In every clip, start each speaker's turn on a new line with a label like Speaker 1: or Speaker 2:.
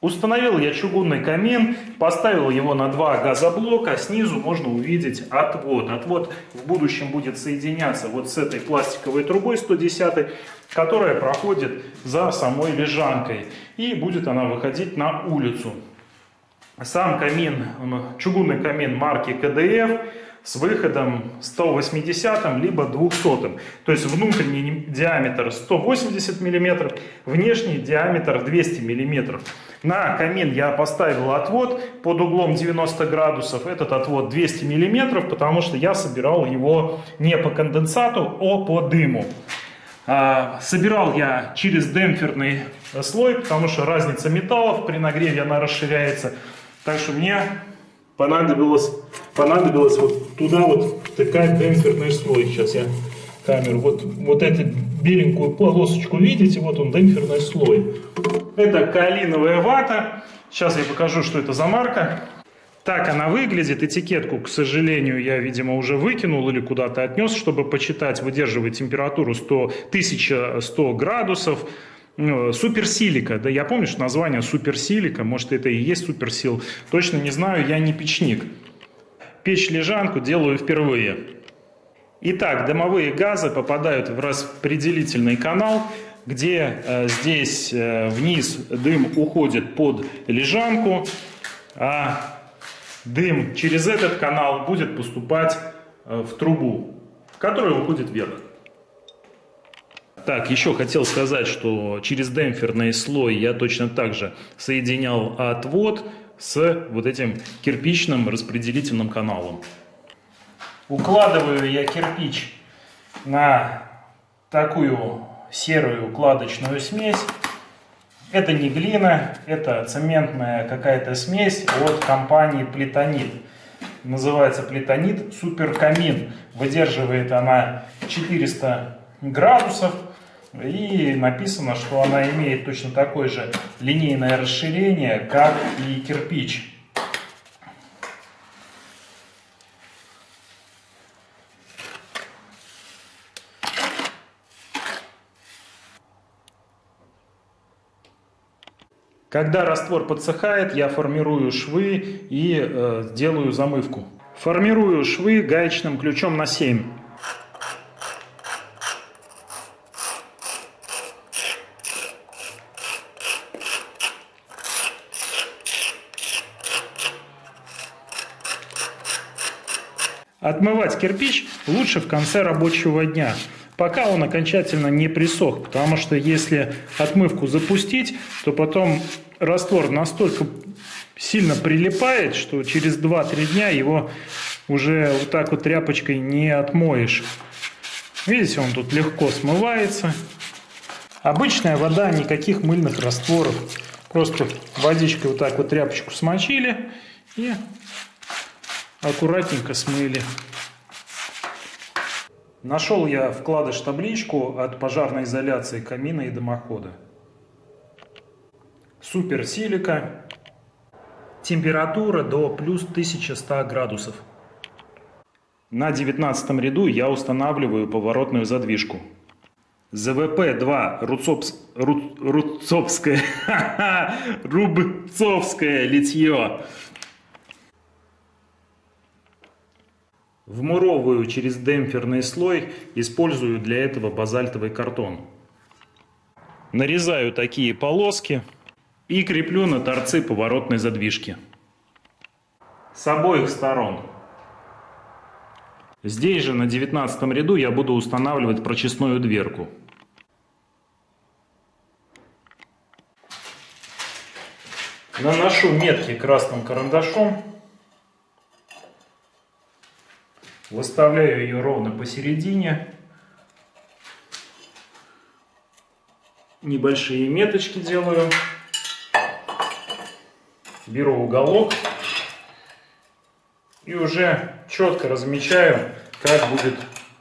Speaker 1: Установил я чугунный камин, поставил его на 2 газоблока, снизу можно увидеть отвод. Отвод в будущем будет соединяться вот с этой пластиковой трубой 110, которая проходит за самой лежанкой. И будет она выходить на улицу. Сам камин, чугунный камин марки КДФ, с выходом 180 либо 200. То есть внутренний диаметр 180 мм, внешний диаметр 200 мм. На камин я поставил отвод под углом 90 градусов. Этот отвод 200 мм, потому что я собирал его не по конденсату, а по дыму. Собирал я через демпферный слой, потому что разница металлов, при нагреве она расширяется. Так что мне понадобилось вот туда вот втыкать демпферный слой. Сейчас я камеру, вот эту беленькую полосочку видите, вот он демпферный слой. Это каолиновая вата. Сейчас я покажу, что это за марка. Так она выглядит. Этикетку, к сожалению, я, видимо, уже выкинул или куда-то отнес, чтобы почитать. Выдерживает температуру 1100 градусов. Суперсилика, да, я помню, что название суперсилика, может это и есть суперсил, точно не знаю, я не печник. Печь-лежанку делаю впервые. Итак, дымовые газы попадают в распределительный канал, где здесь вниз дым уходит под лежанку, а дым через этот канал будет поступать в трубу, которая уходит вверх. Так, еще хотел сказать, что через демпферный слой я точно так же соединял отвод с вот этим кирпичным распределительным каналом. Укладываю я кирпич на такую серую укладочную смесь. Это не глина, это цементная какая-то смесь от компании Плитонит. Называется Плитонит Суперкамин. Выдерживает она 400 градусов. И написано, что она имеет точно такое же линейное расширение, как и кирпич. Когда раствор подсыхает, я формирую швы и делаю замывку. Формирую швы гаечным ключом на 7. Отмывать кирпич лучше в конце рабочего дня, пока он окончательно не присох, потому что если отмывку запустить, то потом раствор настолько сильно прилипает, что через 2-3 дня его уже вот так вот тряпочкой не отмоешь. Видите, он тут легко смывается. Обычная вода, никаких мыльных растворов. Просто водичкой вот так вот тряпочку смочили и аккуратненько смыли. Нашел я вкладыш-табличку от пожарной изоляции камина и дымохода. Суперсилика. Температура до плюс 1100 градусов. На 19 ряду я устанавливаю поворотную задвижку. ЗВП-2 рубцовское литье. Вмуровываю через демпферный слой, использую для этого базальтовый картон. Нарезаю такие полоски и креплю на торцы поворотной задвижки. С обоих сторон. Здесь же на 19 ряду я буду устанавливать прочистную дверку. Наношу метки красным карандашом. Выставляю ее ровно посередине. Небольшие меточки делаю. Беру уголок. И уже четко размечаю, как будет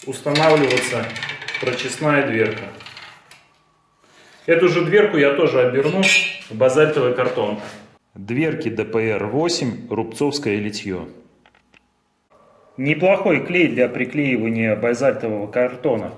Speaker 1: устанавливаться прочистная дверка. Эту же дверку я тоже оберну в базальтовый картон. Дверки ДПР-8 рубцовское литье. Неплохой клей для приклеивания базальтового картона.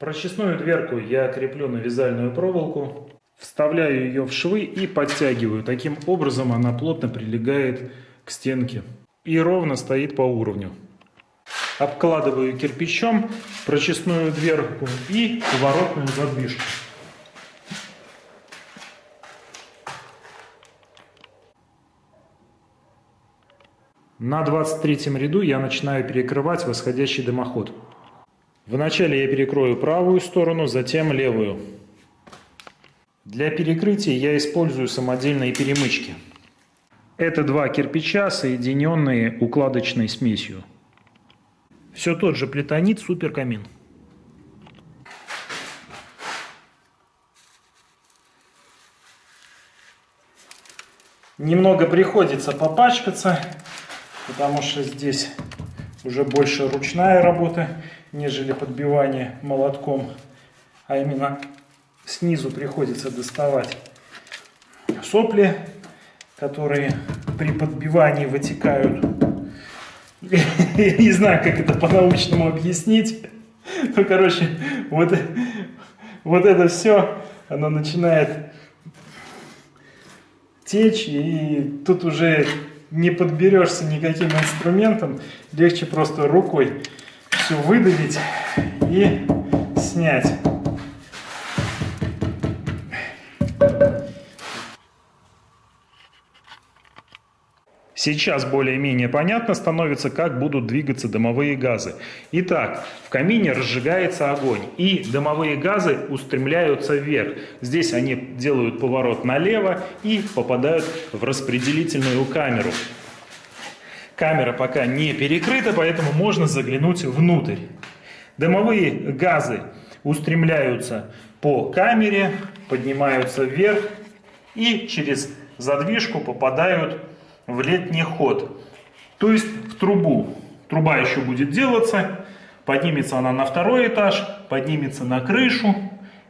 Speaker 1: Прочистную дверку я креплю на вязальную проволоку, вставляю ее в швы и подтягиваю. Таким образом она плотно прилегает к стенке и ровно стоит по уровню. Обкладываю кирпичом прочистную дверку и поворотную задвижку. На 23-м ряду я начинаю перекрывать восходящий дымоход. Вначале я перекрою правую сторону, затем левую. Для перекрытия я использую самодельные перемычки. Это два кирпича, соединенные укладочной смесью. Все тот же плетонит Суперкамин. Немного приходится попачкаться, потому что здесь уже больше ручная работа, нежели подбивание молотком. А именно снизу приходится доставать сопли, которые при подбивании вытекают. Я не знаю, как это по-научному объяснить. Ну, короче, вот это все, оно начинает течь, и тут уже не подберешься никаким инструментом. Легче просто рукой все выдавить и снять. Сейчас более-менее понятно становится, как будут двигаться дымовые газы. Итак, в камине разжигается огонь, и дымовые газы устремляются вверх. Здесь они делают поворот налево и попадают в распределительную камеру. Камера пока не перекрыта, поэтому можно заглянуть внутрь. Дымовые газы устремляются по камере, поднимаются вверх и через задвижку попадают в летний ход, то есть в трубу. Труба еще будет делаться, поднимется она на второй этаж, поднимется на крышу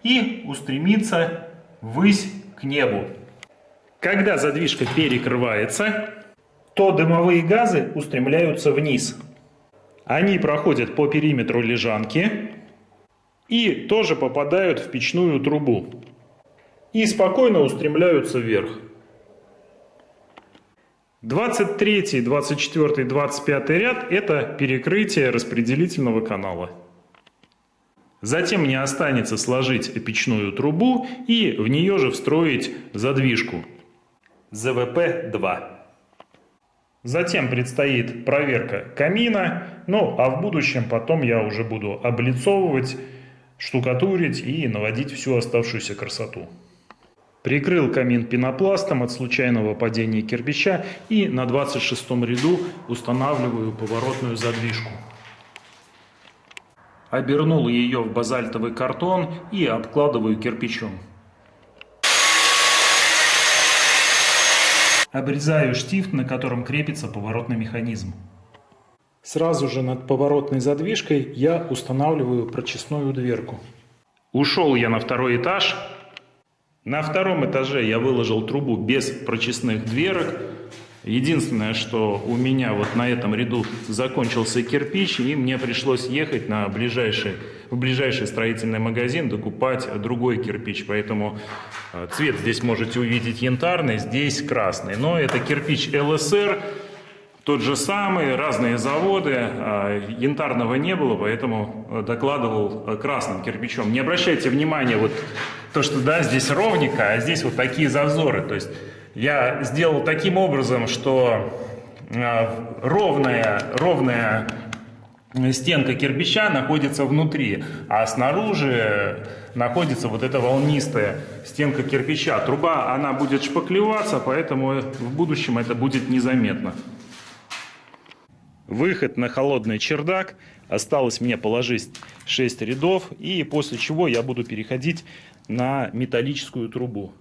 Speaker 1: и устремится ввысь к небу. Когда задвижка перекрывается, то дымовые газы устремляются вниз. Они проходят по периметру лежанки и тоже попадают в печную трубу. И спокойно устремляются вверх. 23, 24, 25 ряд – это перекрытие распределительного канала. Затем мне останется сложить печную трубу и в нее же встроить задвижку ЗВП-2. Затем предстоит проверка камина, ну а в будущем потом я уже буду облицовывать, штукатурить и наводить всю оставшуюся красоту. Прикрыл камин пенопластом от случайного падения кирпича и на 26-м ряду устанавливаю поворотную задвижку. Обернул ее в базальтовый картон и обкладываю кирпичом. Обрезаю штифт, на котором крепится поворотный механизм. Сразу же над поворотной задвижкой я устанавливаю прочистную дверку. Ушел я на второй этаж. На втором этаже я выложил трубу без прочистных дверок. Единственное, что у меня вот на этом ряду закончился кирпич, и мне пришлось ехать в ближайший строительный магазин докупать другой кирпич. Поэтому цвет здесь можете увидеть янтарный, здесь красный. Но это кирпич ЛСР, тот же самый, разные заводы, янтарного не было, поэтому докладывал красным кирпичом. Не обращайте внимания, вот то, что да, здесь ровненько, а здесь вот такие зазоры. То есть я сделал таким образом, что ровная стенка кирпича находится внутри, а снаружи находится вот эта волнистая стенка кирпича. Труба, она будет шпаклеваться, поэтому в будущем это будет незаметно. Выход на холодный чердак. Осталось мне положить 6 рядов, и после чего я буду переходить на металлическую трубу.